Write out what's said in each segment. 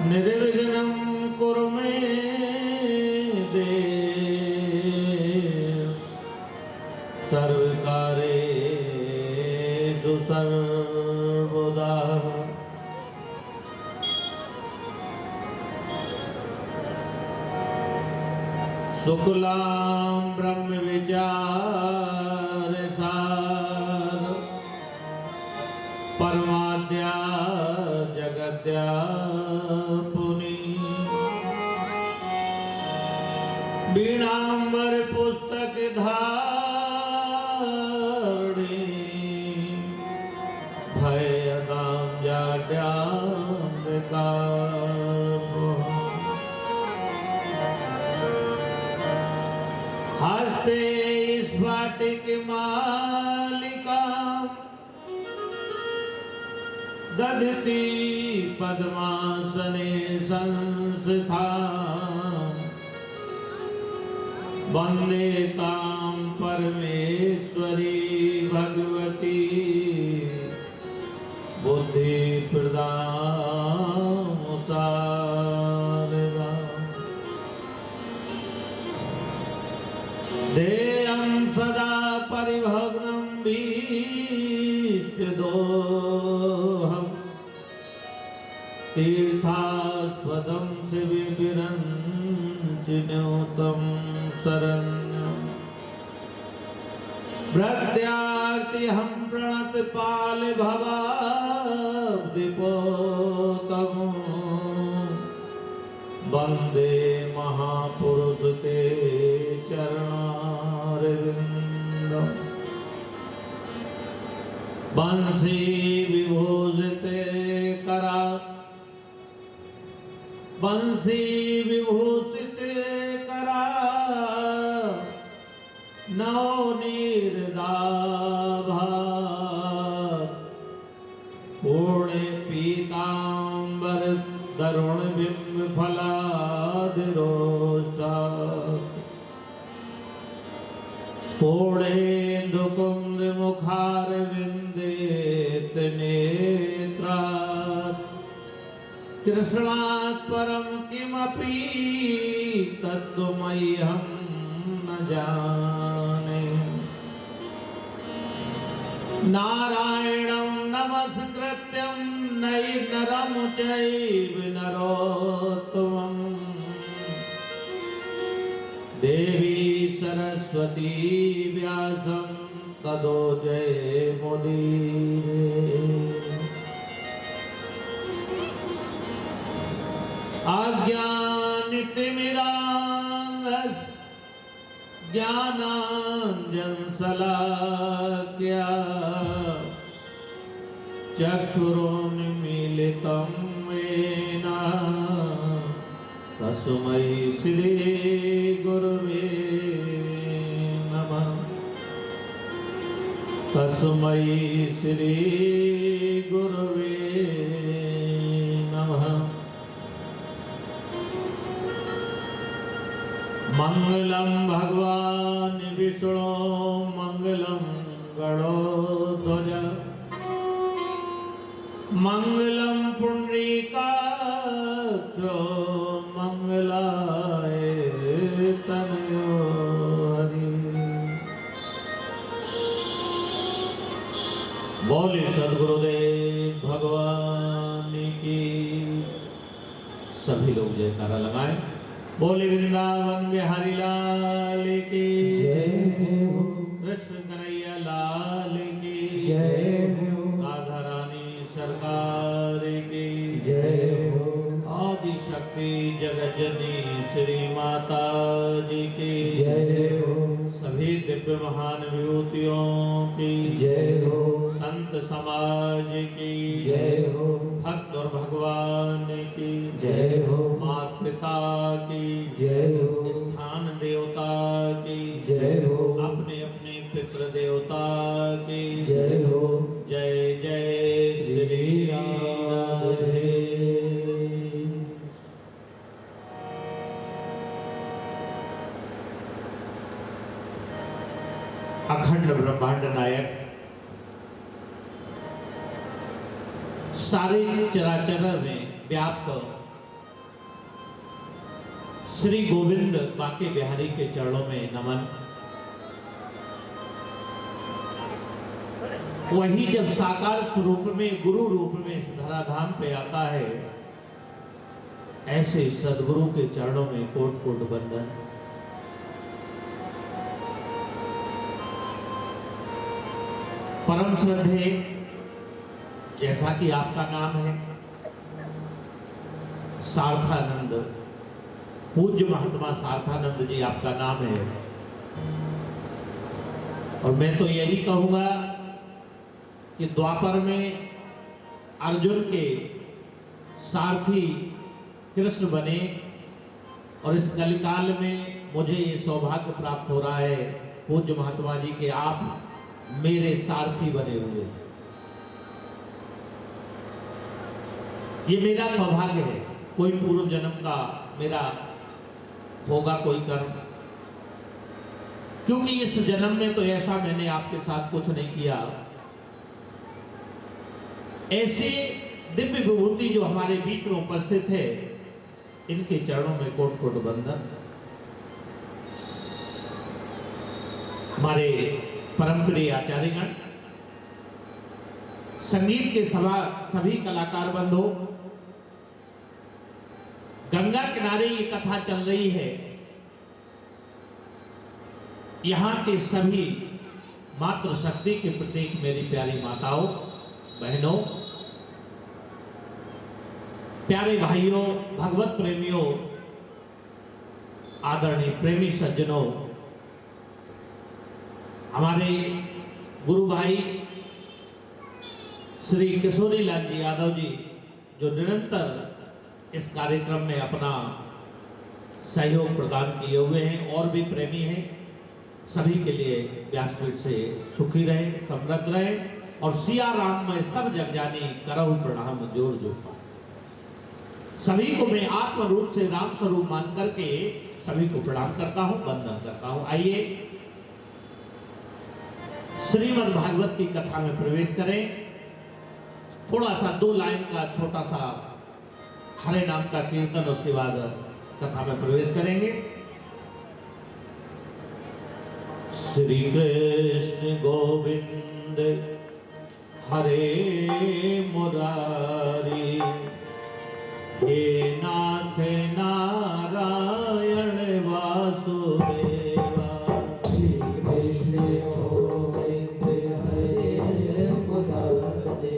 निर्विघ्नं कुरु मे देव सर्वकार्येषु सर्वदा। शुक्लां ब्रह्म विचार सार परमाद्या जगद्या पुनि बीणांबर पुस्तक धारणी भयदाम जाड्याम हस्ते स्फटिक मालिका दधति पद्मासने संस्था वंदे तां परमेश्वरी भगवती बुद्धि प्रदां सारदा। देयं सदा परिभग्नं भीष्टदोहम् तीर्थास्पदं शिविरञ्चिनोतं शरण्यं प्रत्यार्तिहं प्रणतपाल भवाब्धिपोतमो वन्दे महापुरुष ते चरणारविन्दम्। बंसी विभूषिते करा बंसी विभूषिते करा नवनीरदाभा पूर्ण पीतांबर दरुण बिंब फलादिरोष्टा पूर्णेन्दु कुंद मुखारविंदे नेत्रात् कृष्णात् परम किमपि तत्त्वमह्यं न जाने। नारायणं नमस्कृत्यं नरं चैव नरोत्तमम् देवी सरस्वती व्यासं ततो जयमुदीरये। अज्ञानतिमिरान्धस्य ज्ञानाञ्जनशलाकया चक्षुरुन्मीलितं येन तस्मै श्री गुरुवे नमः। तस्मै श्री गुरुवे नमः। मंगलम भगवान विष्णु मंगलम गणोध्वज मंगलम पुंडरीकाक्ष मंगलाय तनयो हरि। बोले सद्गुरुदेव भगवान की। सभी लोग जयकारा लगाएं। बोले वृंदावन बिहारी लाल की जय हो। कृष्ण कन्हैया लाल की जय हो। राधा रानी सरकार की जय हो। आदि शक्ति जगज्जननी श्री माता जी की जय हो। सभी दिव्य महान विभूतियों की जय हो। संत समाज की जय हो। भक्त और भगवान की जय हो। माता पिता की जय हो। स्थान देवता की जय हो। अपने अपने पितृ देवता की जय हो। जय जय श्री राधे। अखंड ब्रह्मांड नायक सारे चराचर में व्याप्त श्री गोविंद बाके बिहारी के चरणों में नमन। वही जब साकार स्वरूप में गुरु रूप में इस धराधाम पे आता है, ऐसे सदगुरु के चरणों में कोट कोट वंदन। परम श्रद्धेय, जैसा कि आपका नाम है सार्थानंद, पूज्य महात्मा सार्थानंद जी आपका नाम है, और मैं तो यही कहूंगा कि द्वापर में अर्जुन के सारथी कृष्ण बने, और इस कलिकाल में मुझे ये सौभाग्य प्राप्त हो रहा है पूज्य महात्मा जी के आप मेरे सारथी बने हुए। ये मेरा सौभाग्य है, कोई पूर्व जन्म का मेरा होगा कोई कर्म, क्योंकि इस जन्म में तो ऐसा मैंने आपके साथ कुछ नहीं किया। ऐसी दिव्य विभूति जो हमारे बीच में उपस्थित है, इनके चरणों में कोट कोट वंदन। हमारे परम प्रिय आचार्यगण, संगीत के सभी कलाकार बंधु, गंगा किनारे ये कथा चल रही है। यहाँ के सभी मातृशक्ति के प्रतीक मेरी प्यारी माताओं, बहनों, प्यारे भाइयों, भगवत प्रेमियों, आदरणीय प्रेमी सज्जनों, हमारे गुरु भाई श्री किशोरी लाल जी यादव जी, जो निरंतर इस कार्यक्रम में अपना सहयोग प्रदान किए हुए हैं, और भी प्रेमी हैं, सभी के लिए व्यासपीठ से सुखी रहे, समृद्ध रहे, और सिया राम में सब जग जानी करहु प्रणाम जोर जोर। सभी को मैं आत्म रूप से राम स्वरूप मान करके सभी को प्रणाम करता हूं, वंदन करता हूं। आइए श्रीमद् भागवत की कथा में प्रवेश करें। थोड़ा सा 2 लाइन का छोटा सा हरे नाम का कीर्तन, उसके बाद कथा में प्रवेश करेंगे। श्री कृष्ण गोविंद हरे मुरारी, हे नाथ नारायण वासुदेवा। श्री कृष्ण गोविंद हरे मुरारी,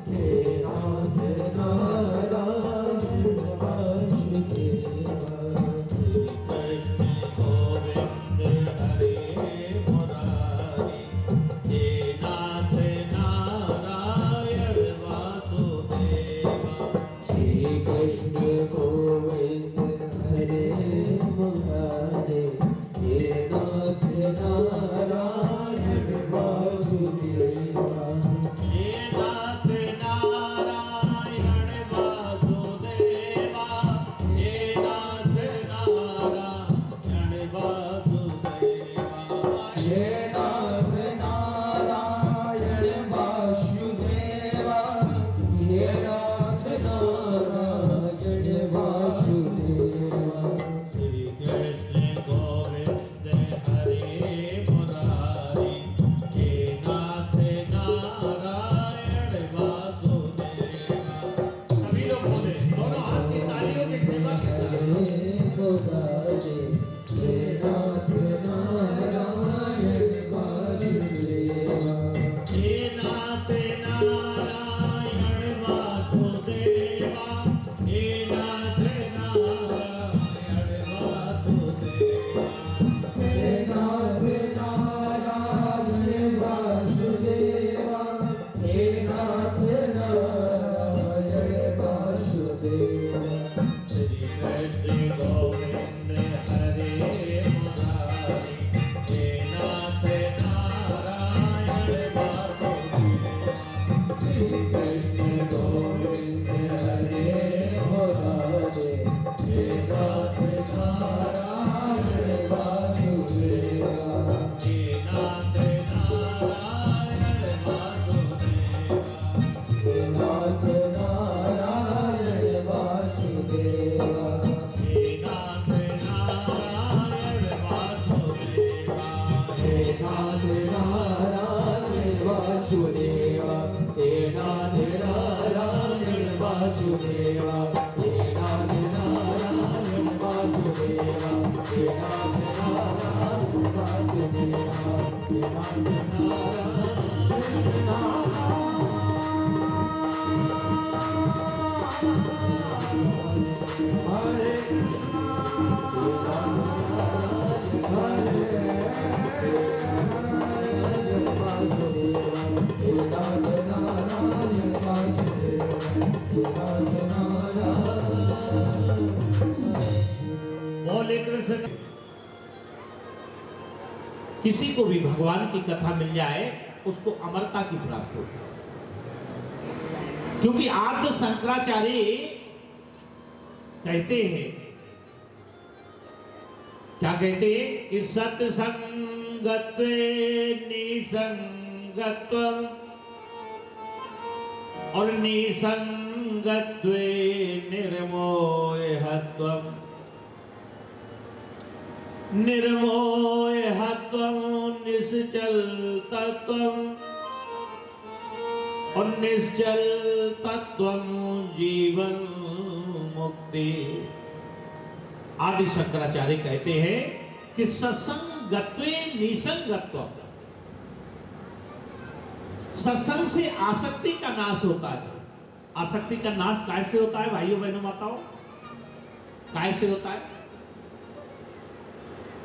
हे नाथ नारायण वासुदेवा। श्री कृष्ण गोविंद हरे मुरारी, हे नाथ नारायण वासुदेवा। श्री कृष्ण गोविंद हरे मुरारी, हे नाथ नारायण वासुदेवा। हे नाथ नारायण वासुदेवा, हे नाथ नारायण वासुदेवा। हे नाथ नारायण वासुदेवा, हे नाथ नारायण वासुदेवा। श्री कृष्ण गोविंद हरे मुरारी, हे नाथ नारायण वासुदेवा। सभी लोग बोले, दोनों हाथ की तालियों की सेवा करें। मुरारी, हे नाथ नारायण वासुदेवा। हे नाथ नारायण वासुदेवा, हे नाथ नारायण वासुदेवा। हे नाथ नारायण वासुदेवा, हे नाथ नारायण वासुदेवा। श्री कृष्ण गोविंद हरे मुरारी, हे नाथ नारायण वासुदेवा। श्री कृष्ण गोविंद हरे मुरारी, हे नाथ नारायण वासुदेवा। हे नाथ नारायण वासुदेवा। हे नाथ नारायण वासुदेवा। हे नाथ वासुदेवा हे नाथ नारायण वासुदेवा हे नाथ नारायण वासुदेवा हे नाथ नारायण कृष्ण हरे कृष्ण बोले कृष्ण। किसी को भी भगवान की कथा मिल जाए उसको अमरता की प्राप्ति होती है, क्योंकि आद्य शंकराचार्य कहते हैं, क्या कहते हैं कि सत्संगत्वे निसंगत्वम और निसंगत्वे निर्मोहत्वम निर्मोहत्वम निश्चल तत्वम और निश्चल तत्वम जीवन मुक्ति। आदि शंकराचार्य कहते हैं कि सत्संगत्वे निसंगत्वम, सत्संग से आसक्ति का नाश होता है। आसक्ति का नाश कैसे होता है भाइयों बहनों माताओं, कैसे होता है?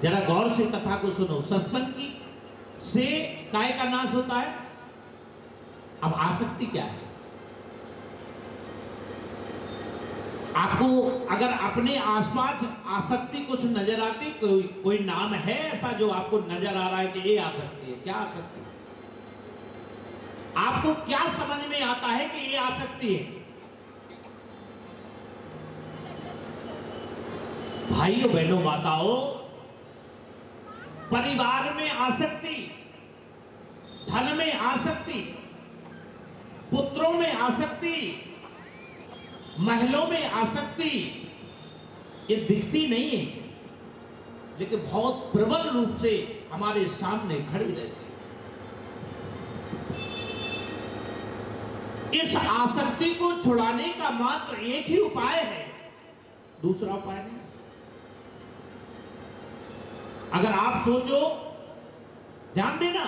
जरा गौर से कथा को सुनो। सत्संग की से काय का नाश होता है। अब आसक्ति क्या है? आपको अगर अपने आसपास आसक्ति कुछ नजर आती, कोई नाम है ऐसा जो आपको नजर आ रहा है कि ये आसक्ति है? क्या आसक्ति? आपको क्या समझ में आता है कि ये आसक्ति है? भाइयों बहनों माताओं, परिवार में आसक्ति, धन में आसक्ति, पुत्रों में आसक्ति, महलों में आसक्ति, ये दिखती नहीं है लेकिन बहुत प्रबल रूप से हमारे सामने खड़ी रहती है। इस आसक्ति को छुड़ाने का मात्र एक ही उपाय है, दूसरा उपाय नहीं। अगर आप सोचो, ध्यान देना,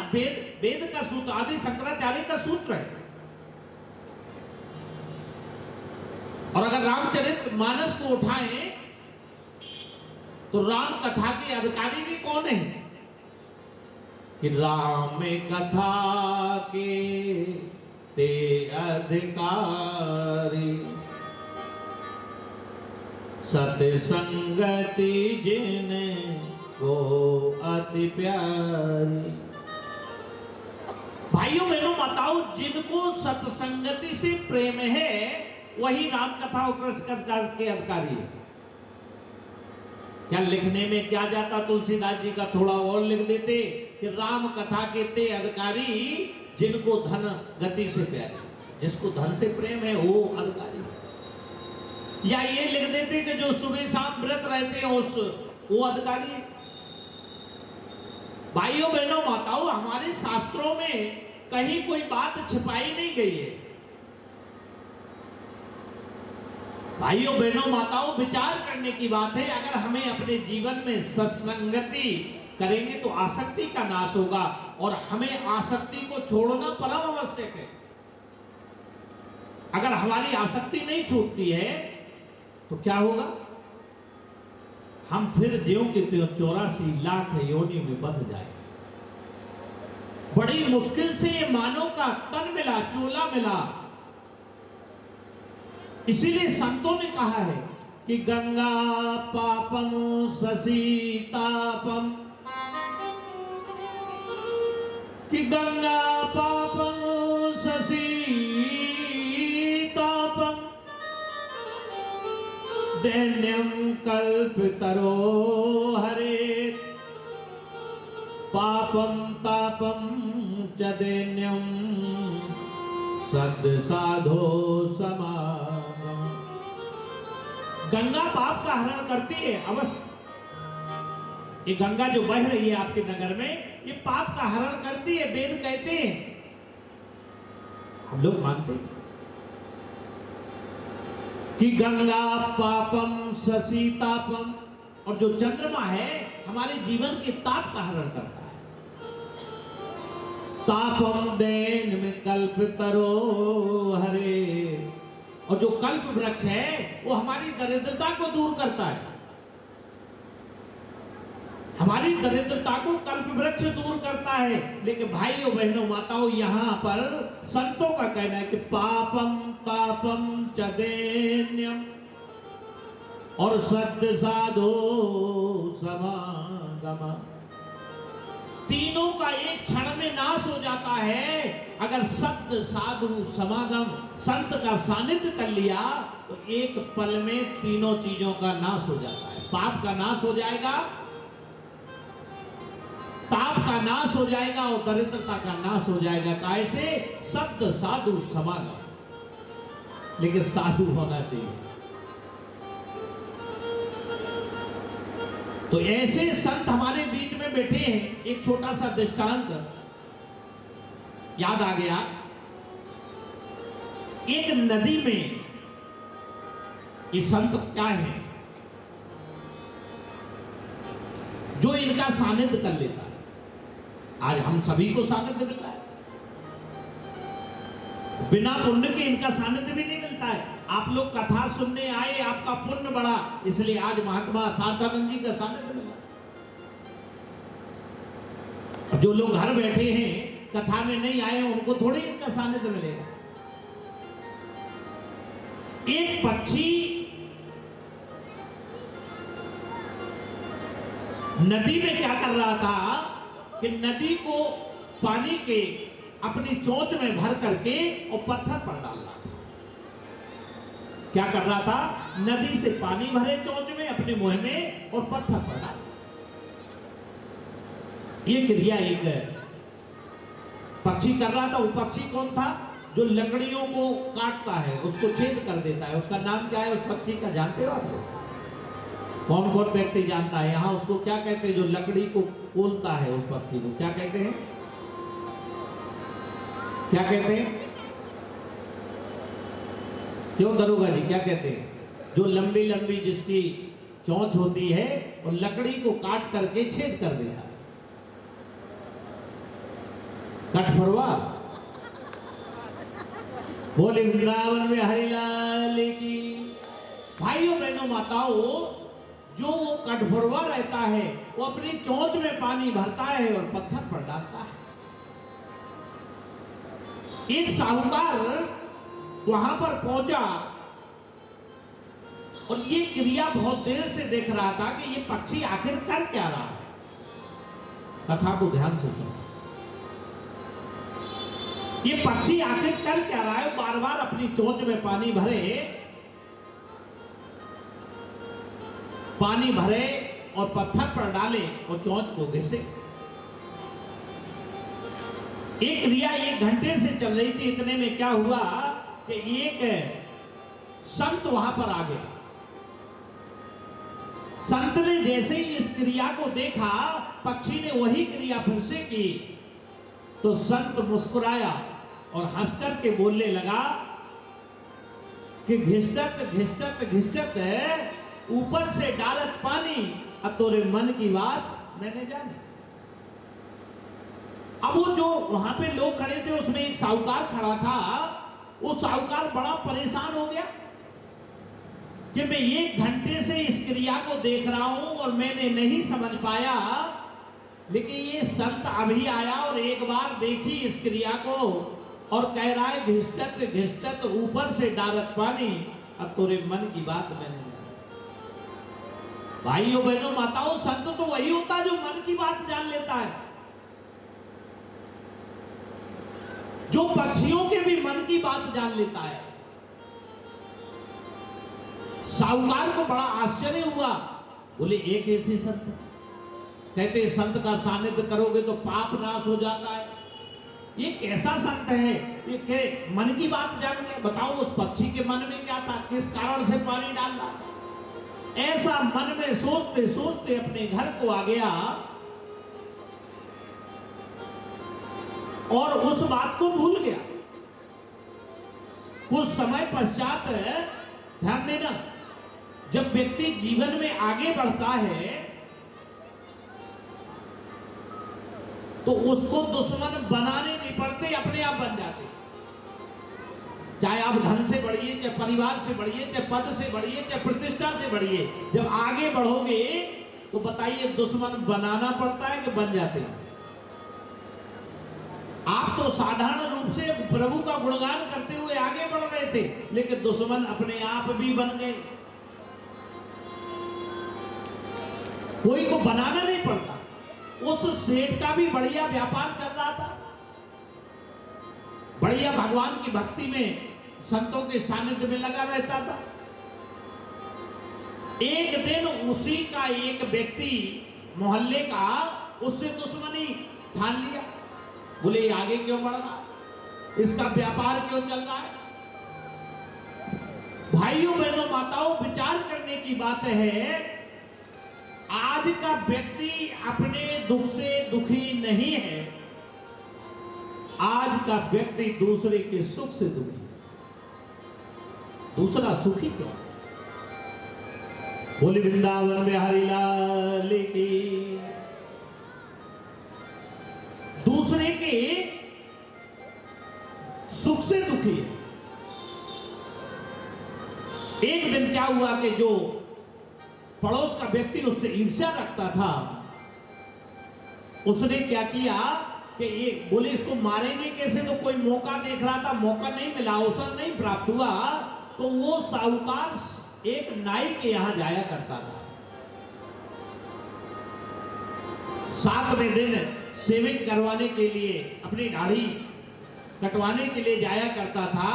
वेद का सूत्र, आदि शंकराचार्य का सूत्र है। और अगर रामचरित मानस को उठाएं तो राम कथा के अधिकारी भी कौन है? कि राम कथा के ते अधिकारी, सत्संगति जिन को अति प्यारी। भाइयों बहनों माताओं, जिनको सत्संगति से प्रेम है वही राम कथा उत्कृष्ट के अधिकारी है। क्या लिखने में क्या जाता, तुलसीदास जी का थोड़ा और लिख देते कि राम कथा के ते अधिकारी जिनको धन गति से प्यारे, जिसको धन से प्रेम है वो अधिकारी। या ये लिख देते कि जो सुबह शाम व्रत रहते हैं वो अधिकारी है। भाइयों बहनों माताओं, हमारे शास्त्रों में कहीं कोई बात छिपाई नहीं गई है। भाइयों बहनों माताओं, विचार करने की बात है। अगर हमें अपने जीवन में सत्संगति करेंगे तो आसक्ति का नाश होगा, और हमें आसक्ति को छोड़ना परम आवश्यक है। अगर हमारी आसक्ति नहीं छूटती है तो क्या होगा? हम फिर ज्यों के त्यों 84 लाख योनि में बंध जाए। बड़ी मुश्किल से ये मानव का तन मिला, चोला मिला। इसीलिए संतों ने कहा है कि गंगा पापम ससीतापम, कि गंगा पापम ससीतापम दैन्यम कल्पतरो हरे, पापम तापम च दैन्यम सद साधो समागम। गंगा पाप का हरण करती है अवश्य। ये गंगा जो बह रही है आपके नगर में, ये पाप का हरण करती है, वेद कहते हैं। हम लोग मानते हैं। कि गंगा पापम शशीतापम, और जो चंद्रमा है हमारे जीवन के ताप का हरण करता है। तापम देन में कल्पतरो हरे, और जो कल्प वृक्ष है वो हमारी दरिद्रता को दूर करता है। हमारी दरिद्रता को कल्प वृक्ष दूर करता है। लेकिन भाइयों बहनों माताओं, यहां पर संतों का कहना है कि पापम तापम चदैन्यम और सद्य साधो समागम, तीनों का एक क्षण में नाश हो जाता है। अगर सत्य साधु समागम, संत का सानिध्य कर लिया तो एक पल में तीनों चीजों का नाश हो जाता है। पाप का नाश हो जाएगा, ताप का नाश हो जाएगा और दरिद्रता का नाश हो जाएगा। कैसे? सत्य साधु समागम। लेकिन साधु होना चाहिए। तो ऐसे संत हमारे बीच में बैठे हैं। एक छोटा सा दृष्टांत याद आ गया। एक नदी में ये संत क्या है जो इनका सानिध्य कर लेता है। आज हम सभी को सानिध्य मिल रहा है, बिना पुण्य के इनका सानिध्य भी नहीं मिलता है। आप लोग कथा सुनने आए, आपका पुण्य बढ़ा, इसलिए आज महात्मा शांतानंद जी का सानिध्य मिला। जो लोग घर बैठे हैं कथा में नहीं आए, उनको थोड़ी इनका सानिध्य मिलेगा। एक पक्षी नदी में क्या कर रहा था कि नदी को पानी के अपनी चोंच में भर करके और पत्थर पर डाल रहा था। क्या कर रहा था? नदी से पानी भरे चोंच में, अपने मुंह में, और पत्थर पर डाल। ये क्रिया एक पक्षी कर रहा था। वो पक्षी कौन था? जो लकड़ियों को काटता है, उसको छेद कर देता है। उसका नाम क्या है उस पक्षी का, जानते हो आप लोग? कौन कौन व्यक्ति जानता है? यहाँ उसको क्या कहते हैं? जो लकड़ी को कोलता है उस पक्षी को क्या कहते हैं? क्या कहते हैं? क्यों दरोगा जी, क्या कहते हैं? जो लंबी लंबी जिसकी चोंच होती है और लकड़ी को काट करके छेद कर देता है। कठफोरवा। बोले वृंदावन में हरिलाल की। भाइयों बहनों माताओं, जो वो कठफोरवा रहता है वो अपनी चोंच में पानी भरता है और पत्थर पर डालता है। एक साहूकार वहां पर पहुंचा और ये क्रिया बहुत देर से देख रहा था कि ये पक्षी आखिर कर क्या रहा है। कथा को ध्यान से सुनो। ये पक्षी आखिर कर क्या रहा है? बार बार अपनी चोंच में पानी भरे और पत्थर पर डाले और चोंच को घिसे। एक क्रिया 1 घंटे से चल रही थी। इतने में क्या हुआ कि एक संत वहां पर आ गया। संत ने जैसे ही इस क्रिया को देखा, पक्षी ने वही क्रिया फिर से की, तो संत मुस्कुराया और हंसकर के बोलने लगा कि घिसटत घिसटत घिसटत ऊपर से डालत पानी, अब तोरे मन की बात मैंने जानी। अब वो जो वहां पे लोग खड़े थे उसमें एक साहूकार खड़ा था। वो साहूकार बड़ा परेशान हो गया कि मैं 1 घंटे से इस क्रिया को देख रहा हूं और मैंने नहीं समझ पाया, लेकिन ये संत अभी आया और एक बार देखी इस क्रिया को और कह रहा है घिसटत घिसटत ऊपर से डालत पानी, अब तोरे मन की बात मैंने जानी। भाइयों बहनों माताओं, संत तो वही होता है जो मन की बात जान लेता है, जो पक्षियों के भी मन की बात जान लेता है। साहूकार को बड़ा आश्चर्य हुआ। बोले एक ऐसे संत, कहते संत का सानिध्य करोगे तो पाप नाश हो जाता है। ये कैसा संत है ये के मन की बात जान गया? बताओ उस पक्षी के मन में क्या था, किस कारण से पानी डाल रहा? ऐसा मन में सोचते सोचते अपने घर को आ गया और उस बात को भूल गया। कुछ समय पश्चात ध्यान देना, जब व्यक्ति जीवन में आगे बढ़ता है तो उसको दुश्मन बनाने नहीं पड़ते, अपने आप बन जाते। चाहे आप धन से बढ़िए, चाहे परिवार से बढ़िए, चाहे पद से बढ़िए, चाहे प्रतिष्ठा से बढ़िए, जब आगे बढ़ोगे तो बताइए दुश्मन बनाना पड़ता है कि बन जाते हैं? आप तो साधारण रूप से प्रभु का गुणगान करते हुए आगे बढ़ रहे थे, लेकिन दुश्मन अपने आप भी बन गए। कोई को बनाना नहीं पड़ता। उस सेठ का भी बढ़िया व्यापार चल रहा था, बढ़िया भगवान की भक्ति में, संतों के सानिध्य में लगा रहता था। एक दिन उसी का एक व्यक्ति मोहल्ले का उससे दुश्मनी ठान लिया। बोले आगे क्यों बढ़ रहा, इसका व्यापार क्यों चल रहा है? भाइयों बहनों माताओं, विचार करने की बात है। आज का व्यक्ति अपने दुख से दुखी नहीं है, आज का व्यक्ति दूसरे के सुख से दुखी। दूसरा सुखी क्यों? बोले वृंदावन बिहारी लाल की। दूसरे के सुख से दुखी है। एक दिन क्या हुआ कि जो पड़ोस का व्यक्ति उससे ईर्ष्या रखता था, उसने क्या किया कि ये बोले इसको मारेंगे कैसे, तो कोई मौका देख रहा था, मौका नहीं मिला, अवसर नहीं प्राप्त हुआ, तो वो साहूकार एक नाई के यहां जाया करता था। 7वें दिन शेविंग करवाने के लिए, अपनी दाढ़ी कटवाने के लिए जाया करता था।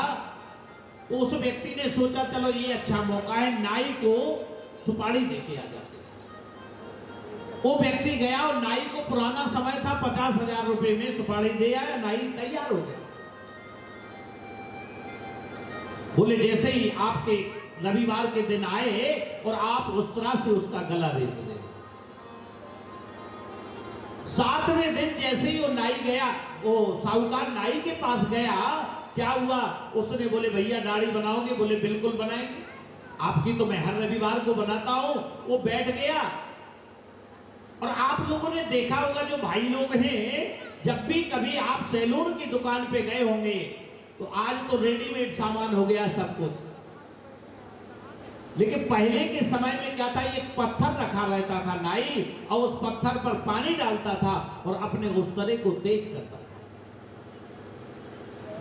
तो उस व्यक्ति ने सोचा चलो ये अच्छा मौका है, नाई को सुपारी देके आ जाते। वो व्यक्ति गया और नाई को, पुराना समय था, 50,000 रुपए में सुपारी दे आया, नाई तैयार हो गया। बोले जैसे ही आपके रविवार के दिन आए और आप उस तरह से उसका गला रेत दे। 7वें दिन जैसे ही वो नाई गया, वो साहूकार नाई के पास गया, क्या हुआ, उसने बोले भैया दाढ़ी बनाओगे? बोले बिल्कुल बनाएंगे, आपकी तो मैं हर रविवार को बनाता हूं। वो बैठ गया। और आप लोगों ने देखा होगा, जो भाई लोग हैं, जब भी कभी आप सैलून की दुकान पे गए होंगे तो आज तो रेडीमेड सामान हो गया सब कुछ, लेकिन पहले के समय में क्या था, एक पत्थर रखा रहता था नाई, और उस पत्थर पर पानी डालता था और अपने उस्तरे को तेज करता था।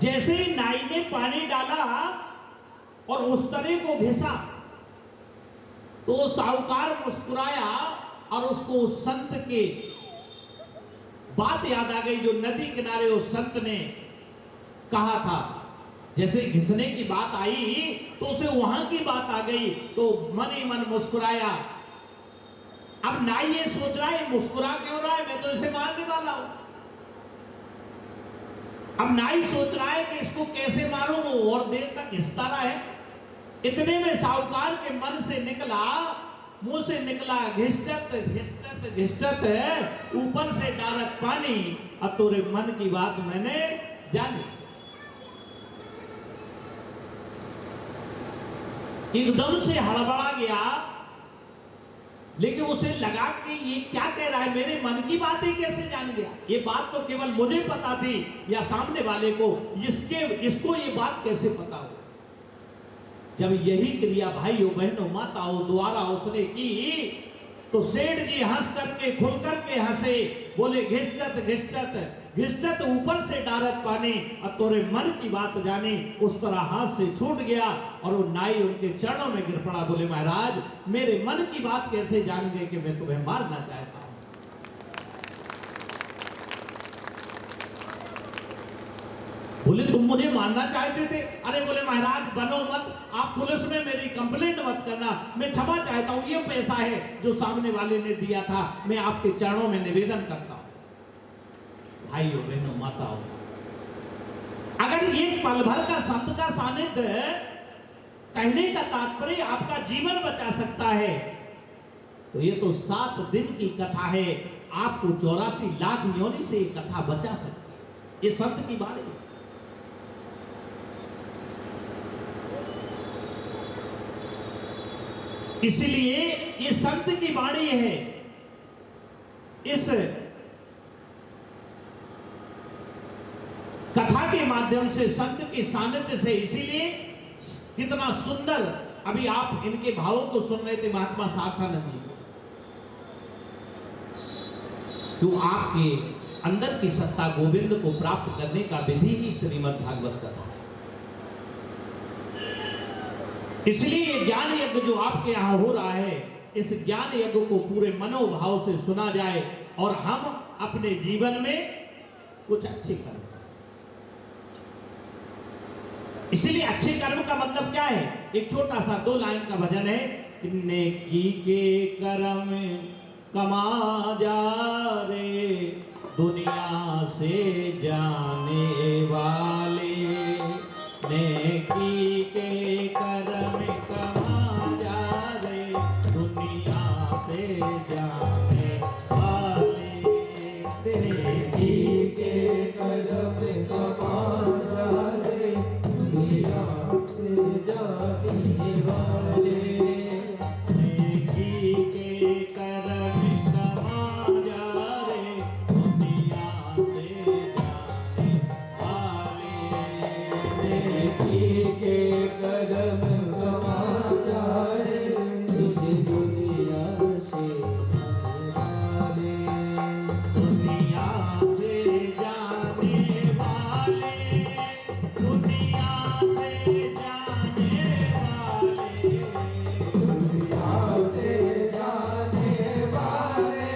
जैसे ही नाई ने पानी डाला और उस्तरे को घिसा तो साहूकार मुस्कुराया और उसको उस संत के बात याद आ गई जो नदी किनारे उस संत ने कहा था। जैसे घिसने की बात आई तो उसे वहां की बात आ गई, तो मन ही मन मुस्कुराया। अब नाई ये सोच रहा है मुस्कुरा क्यों रहा है, मैं तो इसे मारने वाला हूं। अब नाई सोच रहा है कि इसको कैसे मारूं, वो और देर तक घिसता रहा है। इतने में साहूकार के मन से निकला, मुंह से निकला, घिसटत घिसटत घिसटत ऊपर से डालत पानी, अब तोरे मन की बात मैंने जानी। एकदम से हड़बड़ा गया, लेकिन उसे लगा कि ये क्या कह रहा है, मेरे मन की बातें कैसे जान गया? ये बात तो केवल मुझे पता थी या सामने वाले को, इसको ये बात कैसे पता हो? जब यही क्रिया भाइयों बहनों माताओं द्वारा उसने की तो सेठ जी हंस करके खुल करके हंसे, बोले घिसटत घिसटत घिसटत ऊपर से डारत पानी, अब तोरे मन की बात जानी। उस तरह हाथ से छूट गया और वो नाई उनके चरणों में गिर पड़ा। बोले महाराज मेरे मन की बात कैसे जान गए कि मैं तुम्हें मारना चाहता हूं? बोले तुम मुझे मारना चाहते थे? अरे बोले महाराज बनो मत, आप पुलिस में मेरी कंप्लेंट मत करना, मैं क्षमा चाहता हूं, ये पैसा है जो सामने वाले ने दिया था, मैं आपके चरणों में निवेदन करता हूं। भाइयों बहनों माताओं, अगर ये पल भर का संत का सानिध्य कहने का तात्पर्य आपका जीवन बचा सकता है, तो ये तो 7 दिन की कथा है, आपको 84 लाख योनि से ये कथा बचा सकती है। ये संत की बात है। इसलिए ये संत की वाणी है। इस कथा के माध्यम से, संत के सानिध्य से, इसीलिए कितना सुंदर, अभी आप इनके भावों को सुन रहे थे महात्मा सार्थानंद जी, तो आपके अंदर की सत्ता गोविंद को प्राप्त करने का विधि ही श्रीमद् भागवत कथा है। इसलिए ये ज्ञान यज्ञ जो आपके यहां हो रहा है, इस ज्ञान यज्ञ को पूरे मनोभाव से सुना जाए और हम अपने जीवन में कुछ अच्छे कर्म। इसलिए अच्छे कर्म का मतलब क्या है? एक छोटा सा 2 लाइन का भजन है, नेकी के कर्म कमा जा रे दुनिया से जाने वाले, नेकी के कर्म कमा जा रे दुनिया से जाने वाले, नेकी के कर्म कमा जा रे दुनिया से जाने वाले, नेकी के कर्म कमा जा रे दुनिया से जाने वाले, नेकी के कर्म कमा जा रे इस दुनिया से जाने वाले, दुनिया से जाने वाले, दुनिया से जाने वाले, दुनिया से जाने वाले,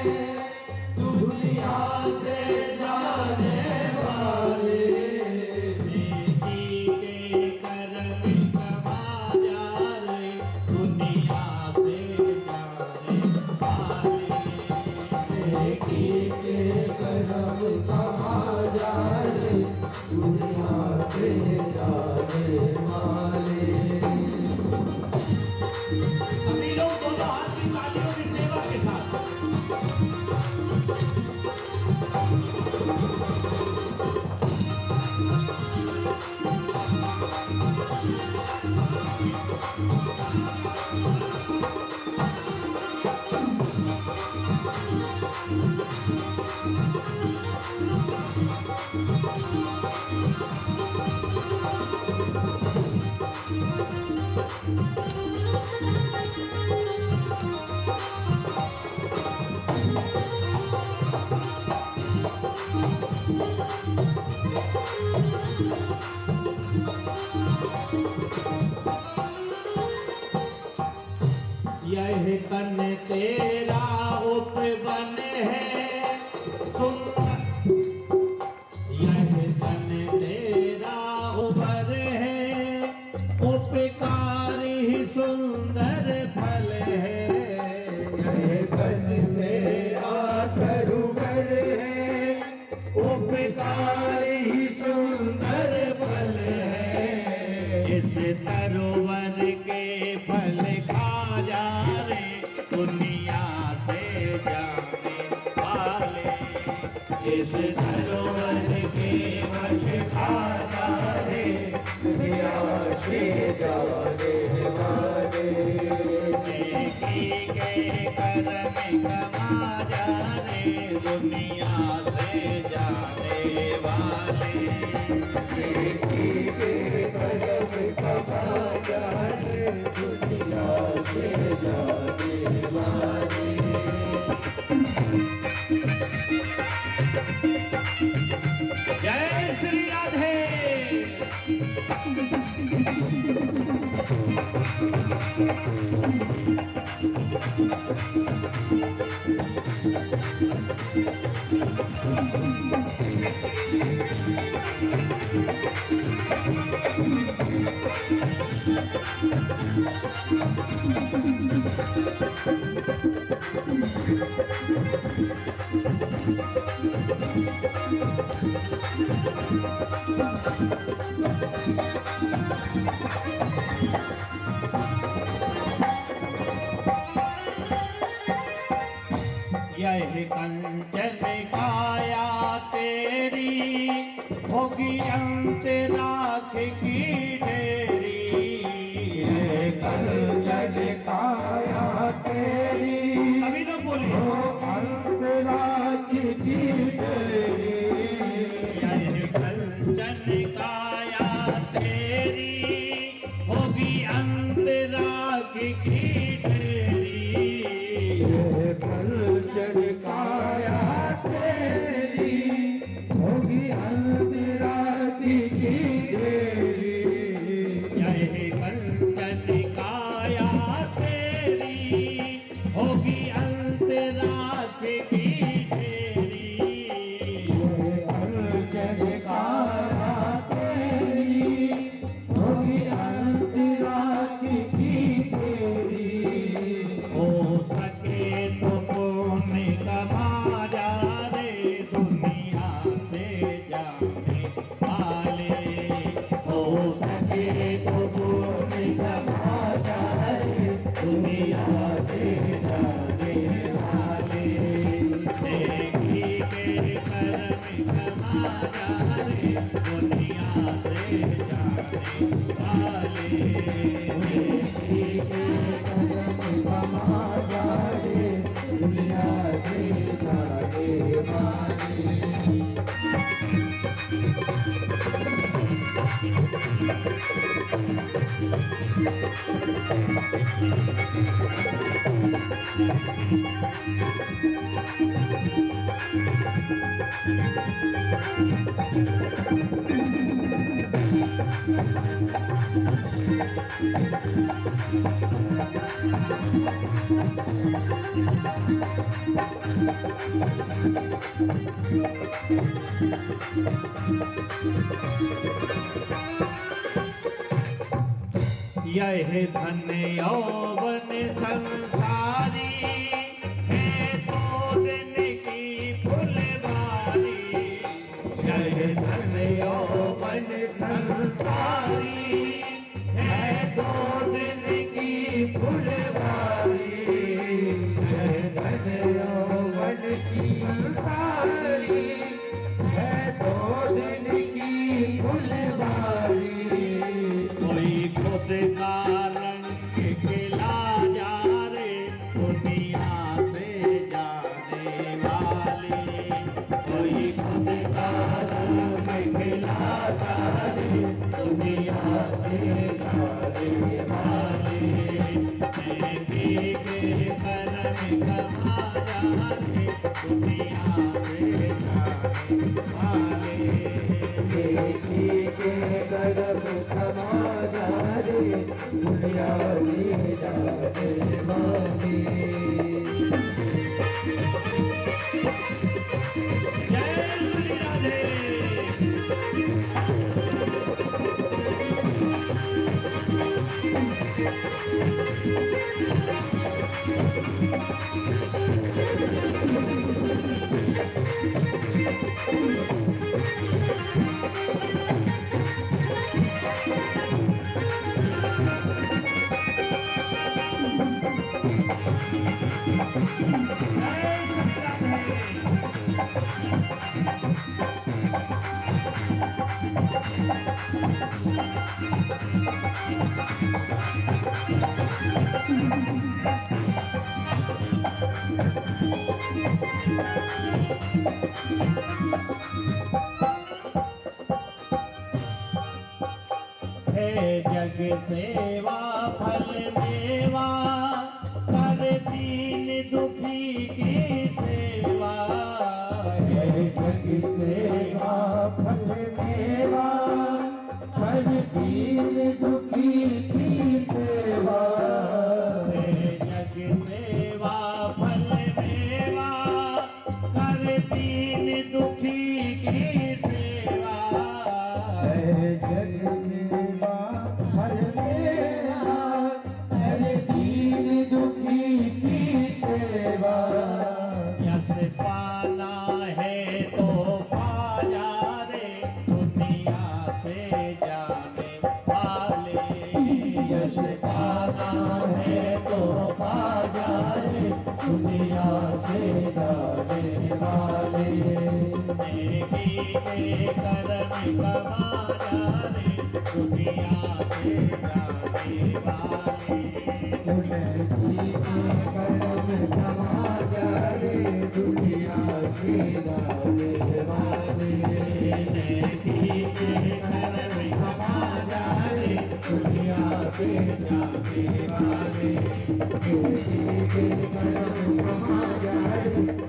दुनिया से जाने वाले, नेकी के कर्म कमा जा रे दुनिया से जाने वाले, नेकी के कर्म कमा जा रे दुनिया से जाने वाले। सभी लोग दोनों हाथ की तालियों की सेवा के साथ यह कन तेरा उपवन है सुंदर, यह कन तेरा उबर है उपकारी सुंदर फल है, यह कन तेरा तरुवर है उपकारी सुंदर फल है, इस तरोवर के फल खा जा रे दुनिया से जाने वाले, इस तरुवर के फल खा जा रे दुनिया से जाने वाले, नेकी के कर्म कमा जा रे दुनिया से जाने वाले, नेकी के कर्म कमा जा रे दुनिया से जाने वाले। जय श्री राधे। यह कंचन काया तेरी होगी अंत राख की ढेरी, यह कंचन काया राखी की तेरी, ये कलचर काया तेरी, होगी अंत राखी की देरी। यह कंचन काया तेरी, होगी अंत राखी की तेरी। ये कलचर काया तेरी, होगी अंत राखी की देरी। हो सके तो पुण्य कमा जा रे दुनिया से जाने वाले। हो सके तो पुण्य कमा जा रे दुनिया से जाने वाले। नेकी के कर्म कमा जा रे दुनिया से जाने वाले। नेकी के कर्म कमा जा रे दुनिया से जाने वाले। यह धन यौवन संसारी है तो दिन की फुलवारी। यह धन यौवन संसारी है तो दिन की फुलवारी। यह धन यौवन की सारी है तो दिन की फुलवारी। कोई खुद का रंग खिला जा रे दुनिया से जाने वाले। कोई खुद का रंग खिला जा रे दुनिया से जाने वाले। नेकी के कर्म कमा जा रे दुनिया से जाने वाले। नेकी के कर्म कमा जा रे दुनिया से जाने वाले। जय श्री राधे। है जग सेवा फल देवा, कर दीन दुखी की सेवा। है जग सेवा फल देवा, कर दीन दुखी की सेवा। है जग सेवा फल देवा, कर दीन दुखी की सेवा। है जग सेवा फल देवा, से जाने वाले के कदम कहाँ जाए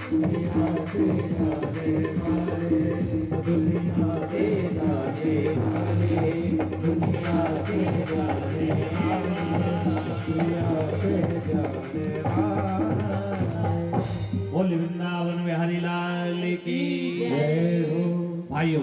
दुनिया से जाने वाले दुनिया से जाने वाले दुनिया से जाने बोल वृंदावन बिहारी लाल की जय हो। भाइयों